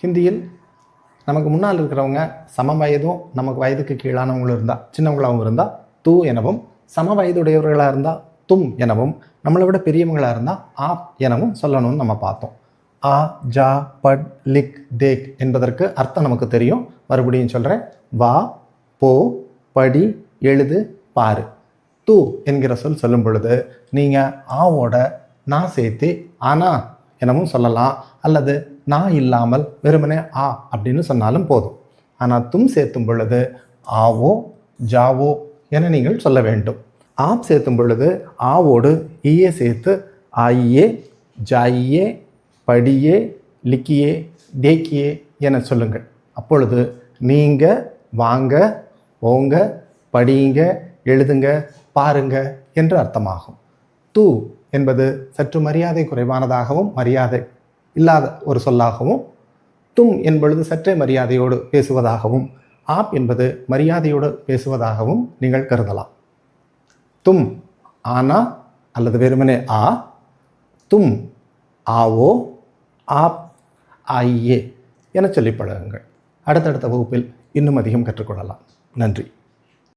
ஹிந்தியில் நமக்கு முன்னால் இருக்கிறவங்க சம வயதும் நமக்கு வயதுக்கு கீழானவங்களும் இருந்தால், சின்னவங்களாகவும் இருந்தால் தூ எனவும், சம வயதுடையவர்களாக இருந்தால் தும் எனவும், நம்மளை விட பெரியவங்களாக இருந்தால் ஆப் எனவும் சொல்லணும்னு நம்ம பார்த்தோம். ஆ, ஜா, பட், லிக், தேக் என்பதற்கு அர்த்தம் நமக்கு தெரியும். மறுபடியும் சொல்கிறேன். வா, போ, படி, எழுது, பாரு. தூ என்கிற சொல் சொல்லும் பொழுது நீங்கள் ஆவோட நான் சேர்த்து ஆனா எனவும் சொல்லலாம், அல்லது நான் இல்லாமல் வெறுமனே ஆ அப்படின்னு சொன்னாலும் போதும். ஆனால் தும் சேர்த்தும் பொழுது ஆவோ, ஜாவோ என நீங்கள் சொல்ல வேண்டும். ஆப் சேர்த்தும் பொழுது ஆவோடு ஈயே சேர்த்து ஆயியே, ஜாயியே, படியே, லிக்கியே, தேக்கியே என சொல்லுங்கள். அப்பொழுது நீங்கள் வாங்க, போங்க, படியுங்க, எழுதுங்க, பாருங்க என்று அர்த்தமாகும். தூ என்பது சற்று மரியாதை குறைவானதாகவும் மரியாதை இல்லாத ஒரு சொல்லாகவும், தும் என்பது சற்றே மரியாதையோடு பேசுவதாகவும், ஆப் என்பது மரியாதையோடு பேசுவதாகவும் நீங்கள் கருதலாம். தும் ஆனா அல்லது வெறுமனே ஆ, தும் ஆவோ, ஆப் ஆயியே என சொல்லி பழகுங்கள். அடுத்தடுத்த வகுப்பில் இன்னும் அதிகம் கற்றுக்கொள்ளலாம். நன்றி.